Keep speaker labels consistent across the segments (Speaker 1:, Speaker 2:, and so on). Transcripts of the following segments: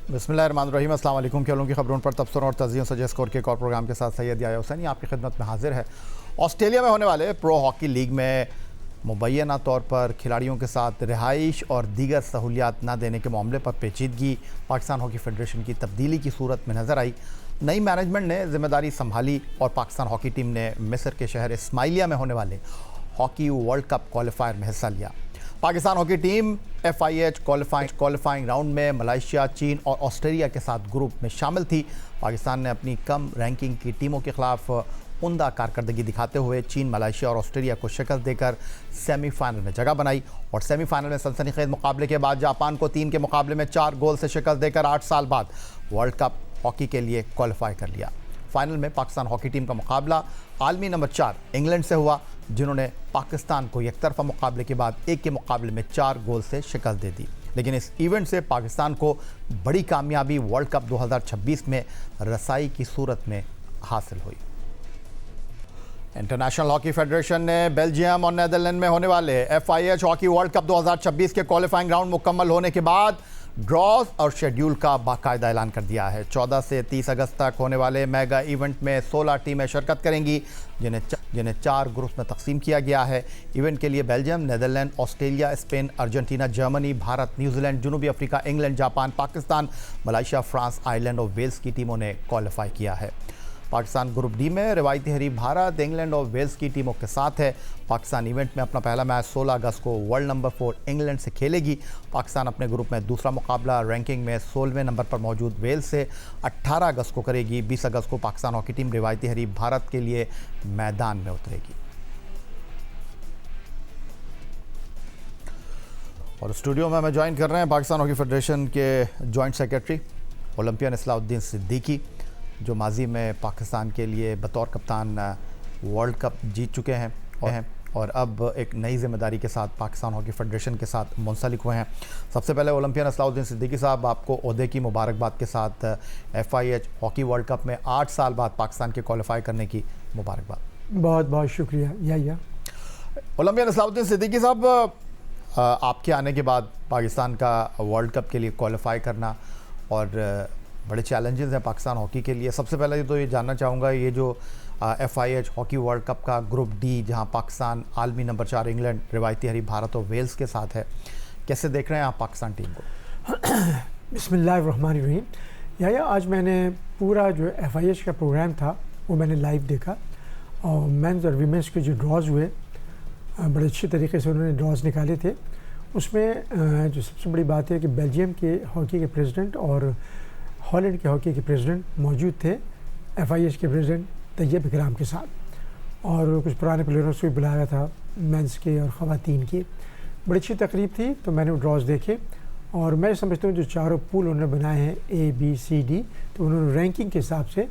Speaker 1: بسم اللہ الرحمن الرحیم۔ السلام علیکم۔ کھیلوں کی خبروں پر تبصروں اور تجزیوں سے اسکور کے ایک اور پروگرام کے ساتھ سید یحییٰ حسینی آپ کی خدمت میں حاضر ہے۔ آسٹریلیا میں ہونے والے پرو ہاکی لیگ میں مبینہ طور پر کھلاڑیوں کے ساتھ رہائش اور دیگر سہولیات نہ دینے کے معاملے پر پیچیدگی پاکستان ہاکی فیڈریشن کی تبدیلی کی صورت میں نظر آئی۔ نئی مینجمنٹ نے ذمہ داری سنبھالی اور پاکستان ہاکی ٹیم نے مصر کے شہر اسماعیلیہ میں ہونے والے ہاکی ورلڈ کپ کوالیفائر میں حصہ لیا۔ Pakistan hockey team FIH qualifying round میں ملائیشیا، چین اور آسٹریلیا کے ساتھ گروپ میں شامل تھی۔ پاکستان نے اپنی کم رینکنگ کی ٹیموں کے خلاف عمدہ کارکردگی دکھاتے ہوئے چین، ملائیشیا اور آسٹریلیا کو شکست دے کر سیمی فائنل میں جگہ بنائی اور سیمی فائنل میں سنسنی خیز مقابلے کے بعد جاپان کو 3 کے مقابلے میں 4 گول سے شکست دے کر 8 سال بعد ورلڈ کپ ہاکی کے لیے کوالیفائی کر لیا۔ فائنل میں پاکستان ہاکی ٹیم کا مقابلہ عالمی نمبر 4 انگلینڈ سے ہوا، جنہوں نے پاکستان کو یک طرفہ مقابلے کے بعد 1 کے مقابلے میں 4 گول سے شکست دے دی۔ لیکن اس ایونٹ سے پاکستان کو بڑی کامیابی ورلڈ کپ 2026 میں رسائی کی صورت میں حاصل ہوئی۔ انٹرنیشنل ہاکی فیڈریشن نے بیلجیم اور نیدرلینڈ میں ہونے والے FIH ہاکی ورلڈ کپ 2026 کے کوالیفائنگ راؤنڈ مکمل ہونے کے بعد ڈراز اور شیڈیول کا باقاعدہ اعلان کر دیا ہے۔ 14 سے 30 اگست تک ہونے والے میگا ایونٹ میں 16 ٹیمیں شرکت کریں گی، جنہیں 4 گروپس میں تقسیم کیا گیا ہے۔ ایونٹ کے لیے Belgium, Netherland, Australia, Spain, Argentina, Germany, Bharat, New Zealand, جنوبی Africa, England, Japan, Pakistan, Malaysia, France, Ireland اور ویلز کی ٹیموں نے کوالیفائی کیا ہے۔ پاکستان گروپ ڈی میں روایتی حریف بھارت، انگلینڈ اور ویلز کی ٹیموں کے ساتھ ہے۔ پاکستان ایونٹ میں اپنا پہلا میچ 16 اگست کو ورلڈ نمبر 4 انگلینڈ سے کھیلے گی۔ پاکستان اپنے گروپ میں دوسرا مقابلہ رینکنگ میں 16ویں نمبر پر موجود ویلز سے 18 اگست کو کرے گی۔ 20 اگست کو پاکستان ہاکی ٹیم روایتی حریف بھارت کے لیے میدان میں اترے گی۔ اور اسٹوڈیو میں ہمیں جوائن کر رہے ہیں پاکستان ہاکی فیڈریشن کے جوائنٹ سیکرٹری اولمپئن اصلاح الدین صدیقی، جو ماضی میں پاکستان کے لیے بطور کپتان ورلڈ کپ جیت چکے ہیں اور اب ایک نئی ذمہ داری کے ساتھ پاکستان ہاکی فیڈریشن کے ساتھ منسلک ہوئے ہیں۔ سب سے پہلے اولمپئن اصلاح الدین صدیقی صاحب، آپ کو عہدے کی مبارکباد کے ساتھ FIH ہاکی ورلڈ کپ میں 8 سال بعد پاکستان کے کوالیفائی کرنے کی مبارکباد۔
Speaker 2: بہت بہت شکریہ یحییٰ۔
Speaker 1: اولمپئن اصلاح الدین صدیقی صاحب، آپ کے آنے کے بعد پاکستان کا ورلڈ کپ کے لیے کوالیفائی کرنا اور بڑے چیلنجز ہیں پاکستان ہاکی کے لیے۔ سب سے پہلے تو یہ جاننا چاہوں گا، یہ جو FIH ہاکی ورلڈ کپ کا گروپ ڈی، جہاں پاکستان عالمی نمبر 4 انگلینڈ، روایتی حریف بھارت اور ویلز کے ساتھ ہے، کیسے دیکھ رہے ہیں آپ پاکستان ٹیم کو؟
Speaker 2: بسم اللہ الرحمن الرحیم۔ یحییٰ، آج میں نے پورا جو FIH کا پروگرام تھا وہ میں نے لائیو دیکھا، اور مینز اور ویمنس کے جو ڈراز ہوئے بڑے اچھے طریقے سے انہوں نے ڈراز نکالے تھے۔ اس میں جو سب سے بڑی بات ہے کہ بیلجیم کے ہاکی کے پریزیڈنٹ اور ہالینڈ کے ہاکی کے پریزیڈنٹ موجود تھے FIH کے پریزیڈنٹ طیب اکرام کے ساتھ، اور کچھ پرانے پلیئروں سے بھی بلایا تھا، مینس کے اور خواتین کے۔ بڑی اچھی تقریب تھی، تو میں نے ڈراز دیکھے اور میں سمجھتا ہوں جو چاروں پول انہوں نے بنائے ہیں A B C D، تو انہوں نے رینکنگ کے حساب سے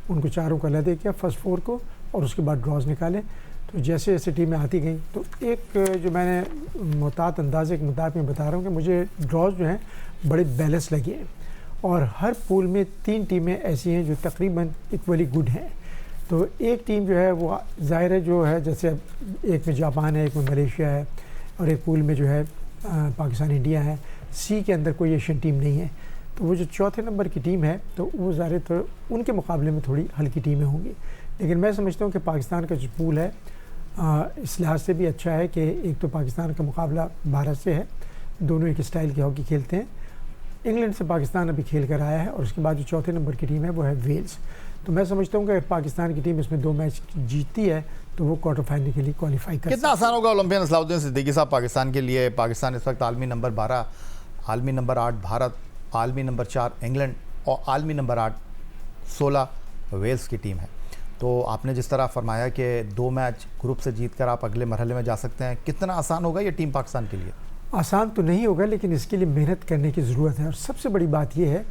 Speaker 2: ان کو چاروں کا علیحدہ کیا، فرسٹ 4 کو، اور اس کے بعد ڈراز نکالے۔ تو جیسے جیسے ٹیمیں آتی گئیں، تو ایک جو میں نے محتاط اندازے کے مطابق میں بتا رہا ہوں کہ مجھے ڈراز جو ہیں بڑے بیلنس لگے ہیں، اور ہر پول میں 3 ٹیمیں ایسی ہیں جو تقریباً ایکولی گڈ ہیں۔ تو ایک ٹیم جو ہے وہ ظاہر ہے جو ہے، جیسے ایک میں جاپان ہے، ایک میں ملیشیا ہے، اور ایک پول میں جو ہے پاکستان انڈیا ہے، C کے اندر کوئی ایشین ٹیم نہیں ہے۔ تو وہ جو چوتھے نمبر کی ٹیم ہے، تو وہ ظاہر تو ان کے مقابلے میں تھوڑی ہلکی ٹیمیں ہوں گی، لیکن میں سمجھتا ہوں کہ پاکستان کا جو پول ہے اس لحاظ سے بھی اچھا ہے کہ ایک تو پاکستان کا مقابلہ بھارت سے ہے، دونوں ایک اسٹائل کی ہاکی کھیلتے ہیں۔ انگلینڈ سے پاکستان ابھی کھیل کر آیا ہے، اور اس کے بعد جو چوتھے نمبر کی ٹیم ہے وہ ہے ویلز۔ تو میں سمجھتا ہوں کہ پاکستان کی ٹیم اس میں 2 میچ جیتتی ہے تو وہ کوارٹر فائنل کے لیے کوالیفائی کر سکتی ہے۔
Speaker 1: کتنا آسان ہوگا اولمپئن اصلاح الدین صدیقی صاحب پاکستان کے لیے؟ پاکستان اس وقت عالمی نمبر 12، عالمی نمبر 8 بھارت، عالمی نمبر 4 انگلینڈ اور عالمی نمبر 8 16 ویلز کی ٹیم ہے۔ تو آپ نے جس طرح فرمایا کہ 2 میچ گروپ سے جیت کر آپ اگلے مرحلے میں جا سکتے ہیں، کتنا آسان ہوگا یہ ٹیم پاکستان کے لیے؟
Speaker 2: آسان تو نہیں ہوگا، لیکن اس کے لیے محنت کرنے کی ضرورت ہے، اور سب سے بڑی بات یہ ہے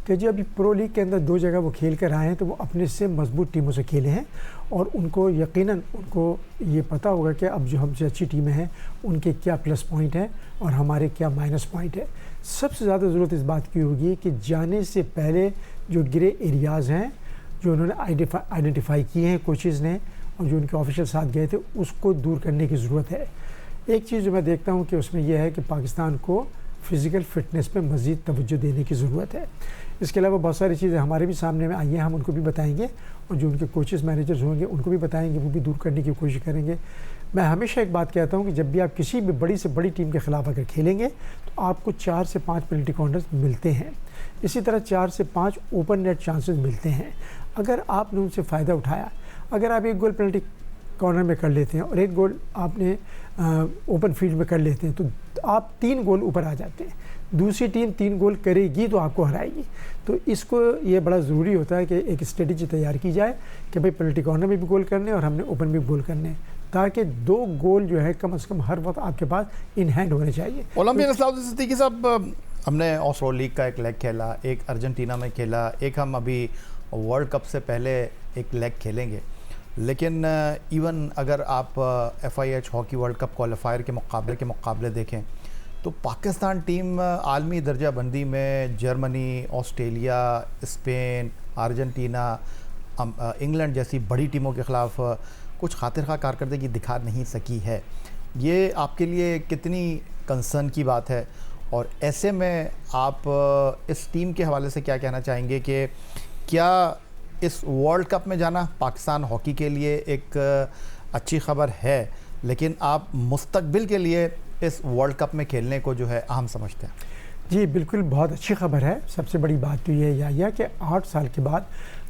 Speaker 2: کہ جو ابھی پرو لیگ کے اندر 2 جگہ وہ کھیل کر آئے ہیں، تو وہ اپنے سے مضبوط ٹیموں سے کھیلے ہیں، اور ان کو یقیناً ان کو یہ پتہ ہوگا کہ اب جو ہم سے اچھی ٹیمیں ہیں ان کے کیا پلس پوائنٹ ہیں اور ہمارے کیا مائنس پوائنٹ ہے۔ سب سے زیادہ ضرورت اس بات کی ہوگی کہ جانے سے پہلے جو گرے ایریاز ہیں جو انہوں نے آئیڈینٹیفائی کیے ہیں کوچز نے، اور جو ان کے آفیشل ساتھ گئے تھے، اس کو دور کرنے کی ضرورت ہے۔ ایک چیز جو میں دیکھتا ہوں کہ اس میں یہ ہے کہ پاکستان کو فزیکل فٹنس پہ مزید توجہ دینے کی ضرورت ہے. اس کے علاوہ بہت ساری چیزیں ہمارے بھی سامنے میں آئی ہیں, ہم ان کو بھی بتائیں گے, اور جو ان کے کوچز مینیجرز ہوں گے ان کو بھی بتائیں گے, وہ بھی دور کرنے کی کوشش کریں گے. میں ہمیشہ ایک بات کہتا ہوں کہ جب بھی آپ کسی بھی بڑی سے بڑی ٹیم کے خلاف اگر کھیلیں گے تو آپ کو 4 سے 5 پینلٹی کارنرز ملتے ہیں. اسی طرح 4 سے 5 اوپن نیٹ چانسز ملتے ہیں. اگر آپ نے ان سے فائدہ اٹھایا, اگر آپ 1 گول پینلٹی کارنر میں کر لیتے ہیں اور 1 گول آپ نے اوپن فیلڈ میں کر لیتے ہیں تو آپ 3 گول اوپر آ جاتے ہیں. دوسری ٹیم 3 گول کرے گی تو آپ کو ہرائے گی. تو اس کو یہ بڑا ضروری ہوتا ہے کہ ایک اسٹریٹجی تیار کی جائے کہ بھائی پینلٹی کارنر میں بھی گول کرنے اور ہم نے اوپن میں بھی گول کرنے, تاکہ 2 گول جو ہے کم از کم ہر وقت آپ کے پاس ان ہینڈ ہونے چاہیے.
Speaker 1: اولمپئن اسلام الدین صدیقی صاحب, ہم نے آسٹرو لیگ کا ایک لیگ کھیلا, ایک ارجنٹینا میں کھیلا, ایک ہم ابھی ورلڈ کپ سے پہلے ایک لیگ کھیلیں گے. لیکن ایون اگر آپ FIH hockey world cup qualifier کے مقابلے دیکھیں تو پاکستان ٹیم عالمی درجہ بندی میں Germany, Australia, Spain, Argentina, England جیسی بڑی ٹیموں کے خلاف کچھ خاطر خواہ کارکردگی دکھا نہیں سکی ہے. یہ آپ کے لیے کتنی کنسرن کی بات ہے, اور ایسے میں آپ اس ٹیم کے حوالے سے کیا کہنا چاہیں گے کہ کیا اس ورلڈ کپ میں جانا پاکستان ہاکی کے لیے ایک اچھی خبر ہے, لیکن آپ مستقبل کے لیے اس ورلڈ کپ میں کھیلنے کو جو ہے اہم سمجھتے ہیں؟
Speaker 2: جی بالکل, بہت اچھی خبر ہے. سب سے بڑی بات تو یہ ہے کہ 8 سال کے بعد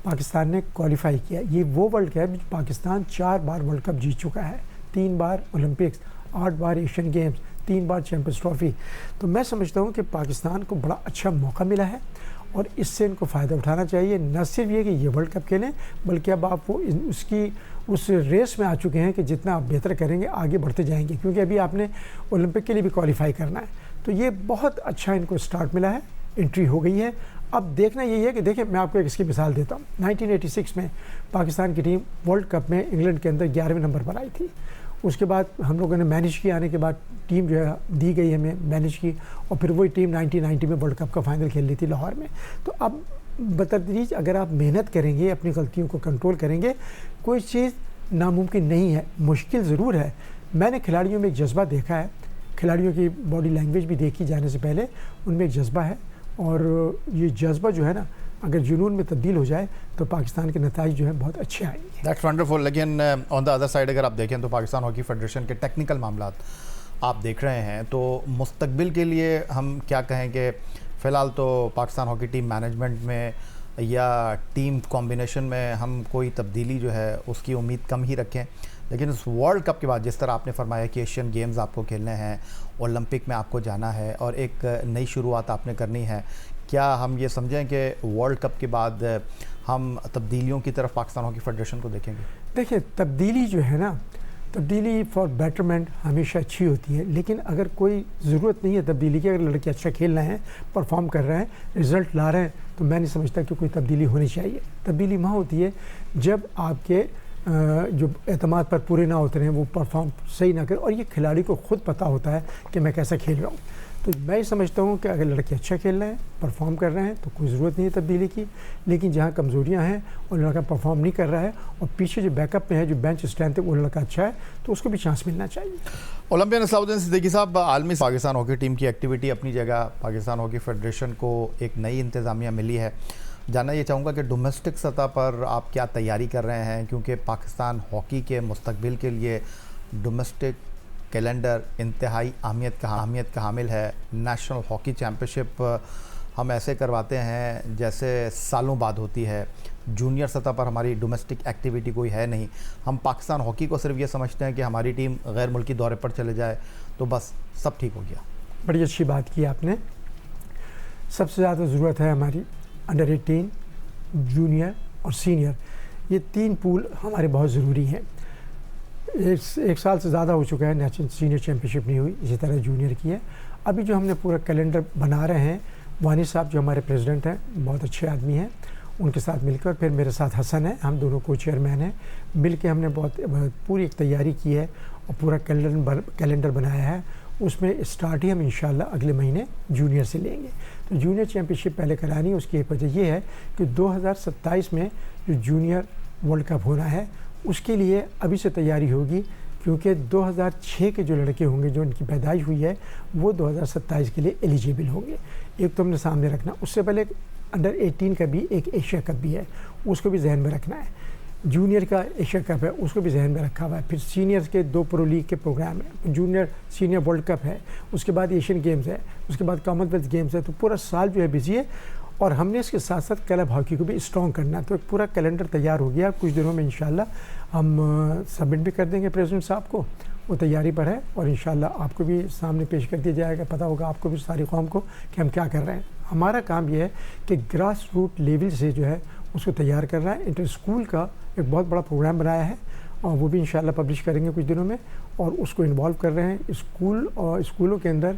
Speaker 2: پاکستان نے کوالیفائی کیا. یہ وہ ورلڈ کپ ہے, پاکستان 4 بار ورلڈ کپ جیت چکا ہے, 3 بار اولمپکس, 8 بار ایشین گیمز, 3 بار چیمپئنز ٹرافی. تو میں سمجھتا ہوں کہ پاکستان کو بڑا اچھا موقع ملا ہے اور اس سے ان کو فائدہ اٹھانا چاہیے. نہ صرف یہ کہ یہ ورلڈ کپ کھیلیں, بلکہ اب آپ وہ اس ریس میں آ چکے ہیں کہ جتنا آپ بہتر کریں گے آگے بڑھتے جائیں گے, کیونکہ ابھی آپ نے اولمپک کے لیے بھی کوالیفائی کرنا ہے. تو یہ بہت اچھا ان کو سٹارٹ ملا ہے, انٹری ہو گئی ہے. اب دیکھنا یہی ہے کہ دیکھیں, میں آپ کو اس کی مثال دیتا ہوں. 1986 میں پاکستان کی ٹیم ورلڈ کپ میں انگلینڈ کے اندر 11ویں نمبر پر آئی تھی. اس کے بعد ہم لوگوں نے مینیج کیا, آنے کے بعد ٹیم جو ہے دی گئی ہمیں, مینیج کی, اور پھر وہی ٹیم 1990 میں ورلڈ کپ کا فائنل کھیل لی تھی لاہور میں. تو اب بتدریج اگر آپ محنت کریں گے, اپنی غلطیوں کو کنٹرول کریں گے, کوئی چیز ناممکن نہیں ہے. مشکل ضرور ہے. میں نے کھلاڑیوں میں ایک جذبہ دیکھا ہے, کھلاڑیوں کی باڈی لینگویج بھی دیکھی جانے سے پہلے, ان میں ایک جذبہ ہے, اور یہ جذبہ جو ہے نا اگر جنون میں تبدیل ہو جائے تو پاکستان کے نتائج جو ہیں بہت اچھے آئیں گے.
Speaker 1: That's wonderful. لیکن آن دا ادر سائڈ اگر آپ دیکھیں تو پاکستان ہاکی فیڈریشن کے ٹیکنیکل معاملات آپ دیکھ رہے ہیں, تو مستقبل کے لیے ہم کیا کہیں کہ فی الحال تو پاکستان ہاکی ٹیم مینجمنٹ میں یا ٹیم کمبینیشن میں ہم کوئی تبدیلی جو ہے اس کی امید کم ہی رکھیں, لیکن اس ورلڈ کپ کے بعد جس طرح آپ نے فرمایا کہ ایشین گیمز آپ کو کھیلنے ہیں, اولمپک میں آپ کو جانا ہے اور ایک نئی شروعات آپ نے کرنی ہے, کیا ہم یہ سمجھیں کہ ورلڈ کپ کے بعد ہم تبدیلیوں کی طرف پاکستان ہاکی فیڈریشن کو دیکھیں گے؟
Speaker 2: دیکھیں, تبدیلی جو ہے نا, تبدیلی فار بیٹرمنٹ ہمیشہ اچھی ہوتی ہے, لیکن اگر کوئی ضرورت نہیں ہے تبدیلی کی, اگر لڑکے اچھا کھیل رہے ہیں, پرفارم کر رہے ہیں, رزلٹ لا رہے ہیں, تو میں نہیں سمجھتا کہ کوئی تبدیلی ہونی چاہیے. تبدیلی وہاں ہوتی ہے جب آپ کے جو اعتماد پر پورے نہ ہوتے ہیں, وہ پرفارم صحیح نہ کریں, اور یہ کھلاڑی کو خود پتہ ہوتا ہے کہ میں کیسا کھیل رہا ہوں. تو میں سمجھتا ہوں کہ اگر لڑکے اچھا کھیل رہے ہیں, پرفارم کر رہے ہیں, تو کوئی ضرورت نہیں ہے تبدیلی کی. لیکن جہاں کمزوریاں ہیں اور لڑکا پرفارم نہیں کر رہا ہے اور پیچھے جو بیک اپ میں ہے, جو بینچ اسٹرینتھ ہے, وہ لڑکا اچھا ہے, تو اس کو بھی چانس ملنا چاہیے.
Speaker 1: اولمپئن اسلام الدین صدیقی صاحب, عالمی پاکستان ہاکی ٹیم کی ایکٹیویٹی اپنی جگہ, پاکستان ہاکی فیڈریشن کو ایک نئی انتظامیہ ملی ہے. جاننا یہ چاہوں گا کہ ڈومیسٹک سطح پر آپ کیا تیاری کر رہے ہیں, کیونکہ پاکستان ہاکی کے مستقبل کے لیے ڈومیسٹک کیلنڈر انتہائی اہمیت کا حامل ہے. نیشنل ہاکی چیمپئن شپ ہم ایسے کرواتے ہیں جیسے سالوں بعد ہوتی ہے. جونیئر سطح پر ہماری ڈومیسٹک ایکٹیویٹی کوئی ہے نہیں. ہم پاکستان ہاکی کو صرف یہ سمجھتے ہیں کہ ہماری ٹیم غیر ملکی دورے پر چلے جائے تو بس سب ٹھیک ہو گیا.
Speaker 2: بڑی اچھی بات کی آپ نے. سب سے زیادہ ضرورت ہے ہماری انڈر 18, جونیئر اور سینئر, یہ 3 پول ہمارے بہت ضروری ہیں. 1 سال سے زیادہ ہو چکا ہے نیشنل سینئر چیمپئن شپ نہیں ہوئی, اسی طرح جونیئر کی ہے. ابھی جو ہم نے پورا کیلنڈر بنا رہے ہیں, وانی صاحب جو ہمارے پریزیڈنٹ ہیں, بہت اچھے آدمی ہیں, ان کے ساتھ مل کر, پھر میرے ساتھ حسن ہے, ہم دونوں کو چیئرمین ہیں, مل کے ہم نے بہت پوری ایک تیاری کی ہے اور پورا کیلنڈر بنایا ہے. اس میں اسٹارٹ ہی ہم انشاءاللہ اگلے مہینے جونیئر سے لیں گے. تو جونیئر چیمپئن شپ پہلے کرانی ہے. اس کی ایک وجہ یہ ہے کہ 2027 میں جو جونیئر ورلڈ کپ ہونا ہے, اس کے لیے ابھی سے تیاری ہوگی کیونکہ 2006 کے جو لڑکے ہوں گے جو ان کی پیدائش ہوئی ہے وہ 2027 کے لیے ایلیجیبل ہوں گے. ایک تو ہم نے سامنے رکھنا. اس سے پہلے انڈر 18 کا بھی ایک ایشیا کپ بھی ہے, اس کو بھی ذہن میں رکھنا ہے. جونیئر کا ایشیا کپ ہے, اس کو بھی ذہن میں رکھا ہوا ہے. پھر سینئرز کے 2 پرو لیگ کے پروگرام ہیں, جونیئر سینئر ورلڈ کپ ہے, اس کے بعد ایشین گیمز ہے, اس کے بعد کامن ویلتھ گیمز ہے. تو پورا سال جو ہے بزی ہے, اور ہم نے اس کے ساتھ ساتھ کلب ہاکی کو بھی اسٹرانگ کرنا ہے. تو ایک پورا کیلنڈر تیار ہو گیا, کچھ دنوں میں انشاءاللہ ہم سبمٹ بھی کر دیں گے پریزیڈنٹ صاحب کو, وہ تیاری پر ہے, اور انشاءاللہ آپ کو بھی سامنے پیش کر دیا جائے گا. پتہ ہوگا آپ کو بھی ساری قوم کو کہ ہم کیا کر رہے ہیں. ہمارا کام یہ ہے کہ گراس روٹ لیول سے جو ہے اس کو تیار کر رہا ہے. انٹر اسکول کا ایک بہت بڑا پروگرام بنایا ہے, اور وہ بھی انشاءاللہ پبلش کریں گے کچھ دنوں میں, اور اس کو انوالو کر رہے ہیں. اسکول اور اسکولوں کے اندر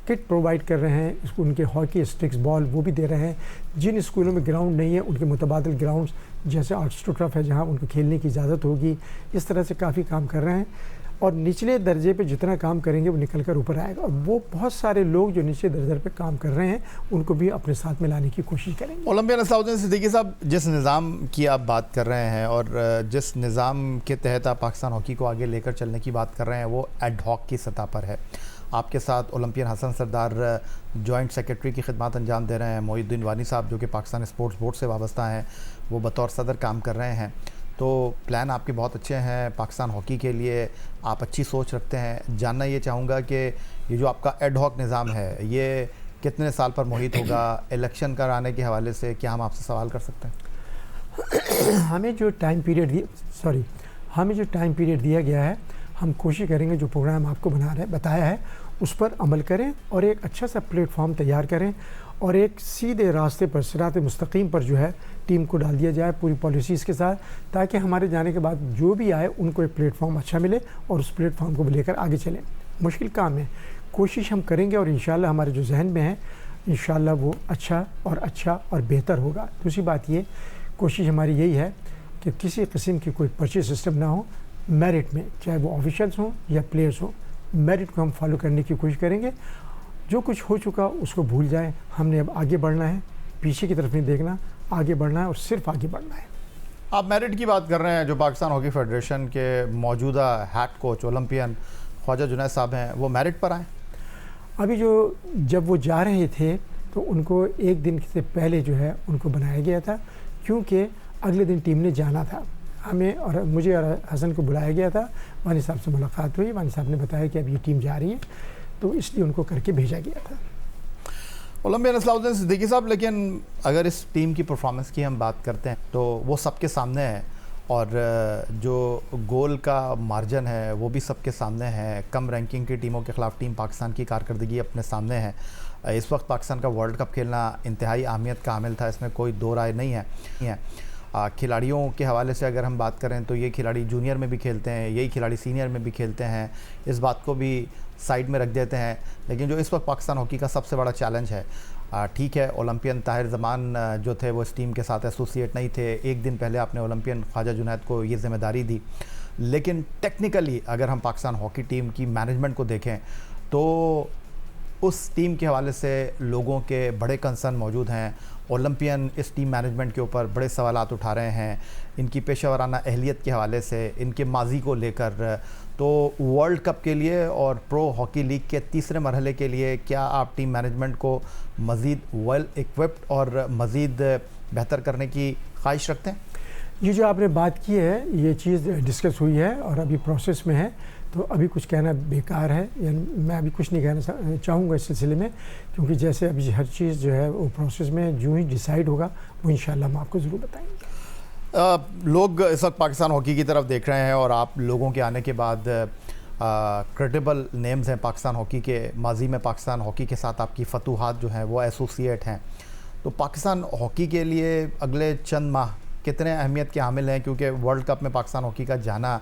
Speaker 2: کٹ پرووائڈ کر رہے ہیں, اس کو ان کے ہاکی اسٹکس بال وہ بھی دے رہے ہیں. جن اسکولوں میں گراؤنڈ نہیں ہے ان کے متبادل گراؤنڈس جیسے آرٹسٹو ٹرف ہے جہاں ان کو کھیلنے کی اجازت ہوگی. اس طرح سے کافی کام کر رہے ہیں, اور نچلے درجے پہ جتنا کام کریں گے وہ نکل کر اوپر آئے گا. اور وہ بہت سارے لوگ جو نچلے درجے پہ کام کر رہے ہیں ان کو بھی اپنے ساتھ میں لانے کی کوشش کریں گے.
Speaker 1: اولمپئن اسلام الدین صدیقی صاحب, جس نظام کی آپ بات کر رہے ہیں اور جس نظام کے تحت آپ پاکستان ہاکی کو آگے لے کر چلنے کی بات کر رہے ہیں, وہ ایڈ ہاک کی سطح پر ہے. آپ کے ساتھ اولمپئن حسن سردار جوائنٹ سیکرٹری کی خدمات انجام دے رہے ہیں. محی الدین وانی صاحب جو کہ پاکستان اسپورٹس بورڈ سے وابستہ ہیں, وہ بطور صدر کام کر رہے ہیں. تو پلان آپ کے بہت اچھے ہیں پاکستان ہاکی کے لیے, آپ اچھی سوچ رکھتے ہیں. جاننا یہ چاہوں گا کہ یہ جو آپ کا ایڈ ہاک نظام ہے یہ کتنے سال پر محیط ہوگا؟ الیکشن کرانے کے حوالے سے کیا ہم آپ سے سوال کر سکتے ہیں؟
Speaker 2: ہمیں جو ٹائم پیریڈ دیا گیا ہے, ہم کوشش کریں گے جو پروگرام آپ کو بتایا ہے اس پر عمل کریں, اور ایک اچھا سا پلیٹ فارم تیار کریں, اور ایک سیدھے راستے پر صراط مستقیم پر جو ہے ٹیم کو ڈال دیا جائے پوری پالیسیز کے ساتھ, تاکہ ہمارے جانے کے بعد جو بھی آئے ان کو ایک پلیٹ فارم اچھا ملے اور اس پلیٹ فارم کو لے کر آگے چلیں. مشکل کام ہے, کوشش ہم کریں گے, اور انشاءاللہ ہمارے جو ذہن میں ہیں انشاءاللہ وہ اچھا اور بہتر ہوگا. دوسری بات یہ, کوشش ہماری یہی ہے کہ کسی قسم کی کوئی پرچی سسٹم نہ ہو. میرٹ میں, چاہے وہ آفیشلز ہوں یا پلیئرز ہوں, میرٹ کو ہم فالو کرنے کی کوشش کریں گے. جو کچھ ہو چکا اس کو بھول جائیں. ہم نے اب آگے بڑھنا ہے, پیچھے کی طرف نہیں دیکھنا, آگے بڑھنا ہے اور صرف آگے بڑھنا ہے.
Speaker 1: آپ میرٹ کی بات کر رہے ہیں. جو پاکستان ہاکی فیڈریشن کے موجودہ ہیڈ کوچ اولمپئن خواجہ جنید صاحب ہیں, وہ میرٹ پر آئیں؟
Speaker 2: ابھی جب وہ جا رہے تھے تو ان کو ایک دن سے پہلے جو ہے ان کو بنایا گیا تھا, کیونکہ اگلے دن ٹیم نے جانا تھا. ہمیں اور مجھے اور حسن کو بلایا گیا تھا, وانی صاحب سے ملاقات ہوئی, وانی صاحب نے بتایا کہ اب یہ ٹیم جا رہی ہے, تو اس لیے ان کو کر کے بھیجا گیا تھا.
Speaker 1: اولمپئن اسلام الدین صدیقی صاحب, لیکن اگر اس ٹیم کی پرفارمنس کی ہم بات کرتے ہیں تو وہ سب کے سامنے ہے, اور جو گول کا مارجن ہے وہ بھی سب کے سامنے ہے. کم رینکنگ کی ٹیموں کے خلاف ٹیم پاکستان کی کارکردگی اپنے سامنے ہے. اس وقت پاکستان کا ورلڈ کپ کھیلنا انتہائی اہمیت کا حامل تھا, اس میں کوئی دو رائے نہیں ہے. کھلاڑیوں کے حوالے سے اگر ہم بات کریں تو یہ کھلاڑی جونیئر میں بھی کھیلتے ہیں, یہی کھلاڑی سینئر میں بھی کھیلتے ہیں, اس بات کو بھی سائیڈ میں رکھ دیتے ہیں. لیکن جو اس وقت پاکستان ہاکی کا سب سے بڑا چیلنج ہے, ٹھیک ہے اولمپئن طاہر زمان جو تھے وہ اس ٹیم کے ساتھ ایسوسیٹ نہیں تھے, ایک دن پہلے آپ نے اولمپئن خواجہ جنید کو یہ ذمہ داری دی, لیکن ٹیکنیکلی اگر ہم پاکستان ہاکی ٹیم کی مینجمنٹ کو دیکھیں تو اس ٹیم کے حوالے سے لوگوں کے بڑے کنسرن موجود ہیں. اولمپئن اس ٹیم مینجمنٹ کے اوپر بڑے سوالات اٹھا رہے ہیں, ان کی پیشہ ورانہ اہلیت کے حوالے سے, ان کے ماضی کو لے کر. تو ورلڈ کپ کے لیے اور پرو ہاکی لیگ کے تیسرے مرحلے کے لیے کیا آپ ٹیم مینجمنٹ کو مزید ویل ایکوپڈ اور مزید بہتر کرنے کی خواہش رکھتے ہیں؟
Speaker 2: یہ جو آپ نے بات کی ہے یہ چیز ڈسکس ہوئی ہے اور ابھی پروسیس میں ہے, تو ابھی کچھ کہنا بیکار ہے, یعنی میں ابھی کچھ نہیں کہنا چاہوں گا اس سلسلے میں, کیونکہ جیسے ابھی ہر چیز جو ہے وہ پروسیس میں جو ہی ڈیسائیڈ ہوگا وہ انشاءاللہ ہم آپ کو ضرور بتائیں گے.
Speaker 1: لوگ اس وقت پاکستان ہاکی کی طرف دیکھ رہے ہیں, اور آپ لوگوں کے آنے کے بعد کریڈیبل نیمز ہیں پاکستان ہاکی کے. ماضی میں پاکستان ہاکی کے ساتھ آپ کی فتوحات جو ہیں وہ ایسوسیٹ ہیں. تو پاکستان ہاکی کے لیے اگلے چند ماہ کتنے اہمیت کے حامل ہیں, کیونکہ ورلڈ کپ میں پاکستان ہاکی کا جانا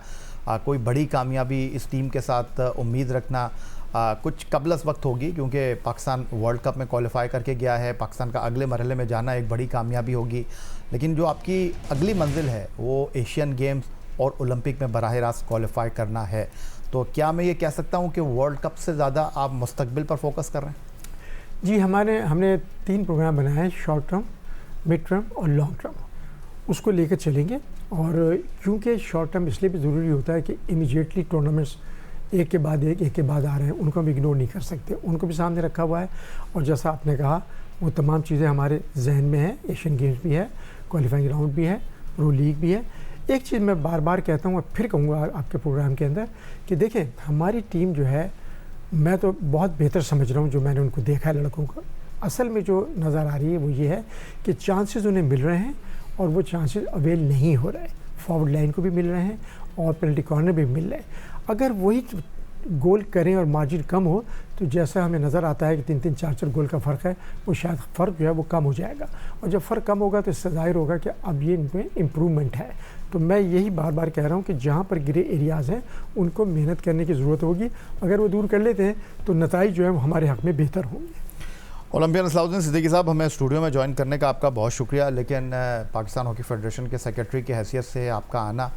Speaker 1: کوئی بڑی کامیابی اس ٹیم کے ساتھ امید رکھنا کچھ قبل از وقت ہوگی, کیونکہ پاکستان ورلڈ کپ میں کوالیفائی کر کے گیا ہے. پاکستان کا اگلے مرحلے میں جانا ایک بڑی کامیابی ہوگی, لیکن جو آپ کی اگلی منزل ہے وہ ایشین گیمز اور اولمپک میں براہ راست کوالیفائی کرنا ہے. تو کیا میں یہ کہہ سکتا ہوں کہ ورلڈ کپ سے زیادہ آپ مستقبل پر فوکس کر رہے ہیں؟
Speaker 2: جی, ہم نے 3 پروگرام بنائے ہیں, شارٹ ٹرم, مڈ ٹرم اور لانگ ٹرم, اس کو لے کر چلیں گے. اور کیونکہ شارٹ ٹرم اس لیے بھی ضروری ہوتا ہے کہ امیجیٹلی ٹورنامنٹس ایک کے بعد ایک کے بعد آ رہے ہیں, ان کو ہم اگنور نہیں کر سکتے, ان کو بھی سامنے رکھا ہوا ہے. اور جیسا آپ نے کہا وہ تمام چیزیں ہمارے ذہن میں ہیں. ایشین گیمز بھی ہے, کوالیفائنگ راؤنڈ بھی ہے, پرو لیگ بھی ہے. ایک چیز میں بار بار کہتا ہوں اور پھر کہوں گا آپ کے پروگرام کے اندر کہ دیکھیں ہماری ٹیم جو ہے, میں تو بہت بہتر سمجھ رہا ہوں جو میں نے ان کو دیکھا ہے لڑکوں کا. اصل میں جو نظر آ رہی ہے وہ یہ ہے کہ چانسز انہیں مل رہے ہیں اور وہ چانسز اویل نہیں ہو رہے. فارورڈ لائن کو بھی مل رہے ہیں اور پینلٹی کارنر بھی مل رہے ہیں. اگر وہی گول کریں اور مارجن کم ہو تو جیسا ہمیں نظر آتا ہے کہ 3-3 4-4 گول کا فرق ہے, وہ شاید فرق جو ہے وہ کم ہو جائے گا. اور جب فرق کم ہوگا تو اس سے ظاہر ہوگا کہ اب یہ ان میں امپرومنٹ ہے. تو میں یہی بار بار کہہ رہا ہوں کہ جہاں پر گرے ایریاز ہیں ان کو محنت کرنے کی ضرورت ہوگی. اگر وہ دور کر لیتے ہیں تو نتائج جو ہے وہ ہمارے حق میں بہتر ہوں گے.
Speaker 1: اولمپئن اصلاح الدین صدیقی صاحب, ہمیں اسٹوڈیو میں جوائن کرنے کا آپ کا بہت شکریہ, لیکن پاکستان ہاکی فیڈریشن کے سیکرٹری کی حیثیت سے آپ کا آنا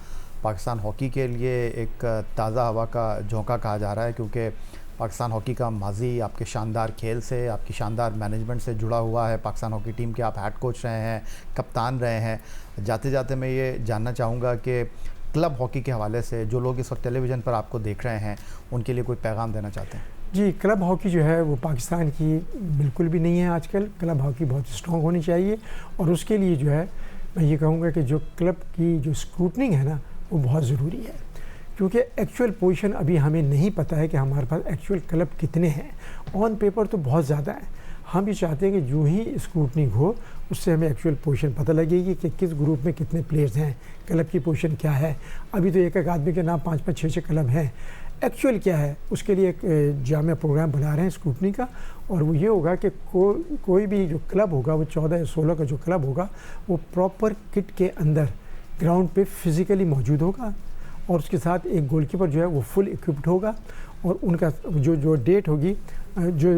Speaker 1: پاکستان ہاکی کے لیے ایک تازہ ہوا کا جھونکا کہا جا رہا ہے, کیونکہ پاکستان ہاکی کا ماضی آپ کے شاندار کھیل سے, آپ کی شاندار مینجمنٹ سے جڑا ہوا ہے. پاکستان ہاکی ٹیم کے آپ ہیڈ کوچ رہے ہیں, کپتان رہے ہیں. جاتے جاتے میں یہ جاننا چاہوں گا کہ کلب ہاکی کے حوالے سے جو لوگ اس وقت ٹیلی ویژن پر آپ کو دیکھ رہے ہیں ان کے لیے کوئی پیغام دینا چاہتے ہیں؟
Speaker 2: جی, کلب ہاکی جو ہے وہ پاکستان کی بالکل بھی نہیں ہے آج کل. کلب ہاکی بہت اسٹرانگ ہونی چاہیے اور اس کے لیے جو ہے میں یہ کہوں گا کہ جو کلب کی جو اسکروٹنگ ہے نا وہ بہت ضروری ہے, کیونکہ ایکچوئل پوزیشن ابھی ہمیں نہیں پتہ ہے کہ ہمارے پاس ایکچوئل کلب کتنے ہیں. آن پیپر تو بہت زیادہ ہیں. ہم بھی چاہتے ہیں کہ جو ہی اسکروٹنگ ہو اس سے ہمیں ایکچوئل پوزیشن پتہ لگے گی کہ کس گروپ میں کتنے پلیئرز ہیں, کلب کی پوزیشن کیا ہے. ابھی تو ایک آدمی کے نام 5-5 6-6 کلب ہیں. ایکچوئل کیا ہے اس کے لیے ایک جامع پروگرام بنا رہے ہیں اسکروٹنی کا, اور وہ یہ ہوگا کہ کوئی بھی جو کلب ہوگا وہ 14 یا 16 کا جو کلب ہوگا وہ پراپر کٹ کے اندر گراؤنڈ پہ فزیکلی موجود ہوگا, اور اس کے ساتھ ایک گول کیپر جو ہے وہ فل اکوپڈ ہوگا. اور ان کا جو ڈیٹ ہوگی, جو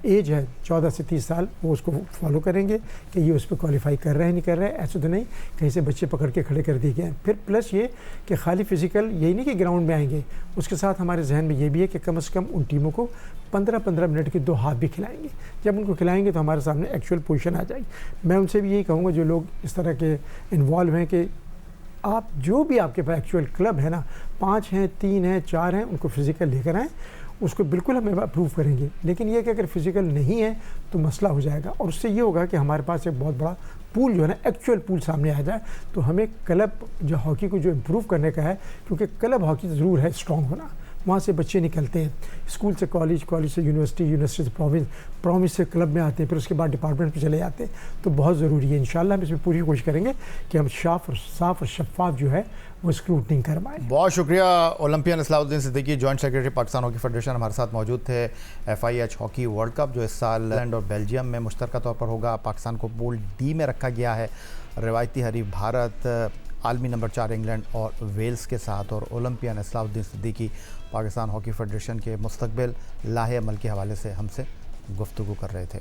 Speaker 2: ایج ہے 14 سے 30 سال, وہ اس کو فالو کریں گے کہ یہ اس پہ کوالیفائی کر رہے ہیں نہیں کر رہے ہیں. ایسے تو نہیں کہیں سے بچے پکڑ کے کھڑے کر دیے گئے ہیں. پھر پلس یہ کہ خالی فزیکل یہی نہیں کہ گراؤنڈ میں آئیں گے, اس کے ساتھ ہمارے ذہن میں یہ بھی ہے کہ کم از کم ان ٹیموں کو 15-15 منٹ کے 2 ہاف بھی کھلائیں گے. جب ان کو کھلائیں گے تو ہمارے سامنے ایکچوئل پوزیشن آ جائے گی. میں ان سے بھی یہی کہوں گا جو لوگ اس طرح کے انوالو ہیں کہ آپ جو بھی آپ کے پاس ایکچوئل کلب ہے نا, 5 ہیں 3 ہیں 4 ہیں, ان کو فزیکل لے کر آئیں. اس کو بالکل ہم اپروو کریں گے, لیکن یہ کہ اگر فزیکل نہیں ہے تو مسئلہ ہو جائے گا. اور اس سے یہ ہوگا کہ ہمارے پاس ایک بہت بڑا پول جو ہے نا ایکچوئل پول سامنے آ جائے. تو ہمیں کلب جو ہاکی کو جو امپروو کرنے کا ہے, کیونکہ کلب ہاکی ضرور ہے اسٹرانگ ہونا, وہاں سے بچے نکلتے ہیں, اسکول سے کالج, کالج سے یونیورسٹی, یونیورسٹی سے پروونس, پروونس سے کلب میں آتے ہیں, پھر اس کے بعد ڈپارٹمنٹ پہ چلے جاتے ہیں. تو بہت ضروری ہے. انشاءاللہ ہم اس میں پوری کوشش کریں گے کہ ہم صاف اور شفاف جو ہے وہ اسکروٹنگ کروائیں.
Speaker 1: بہت شکریہ. اولمپئن اصلاح الدین Siddiqui, joint secretary Pakistan hockey federation, ہمارے ساتھ موجود تھے. FIH ہاکی ورلڈ کپ جو اس سال انگلینڈ اور بیلجیم میں مشترکہ طور پر ہوگا, پاکستان کو پول ڈی میں رکھا گیا ہے. روایتی حریف بھارت عالمی نمبر 4 انگلینڈ اور ویلز کے ساتھ. اور اولمپئن اصلاح الدین صدیقی پاکستان ہاکی فیڈریشن کے مستقبل لاہے عمل کے حوالے سے ہم سے گفتگو کر رہے تھے.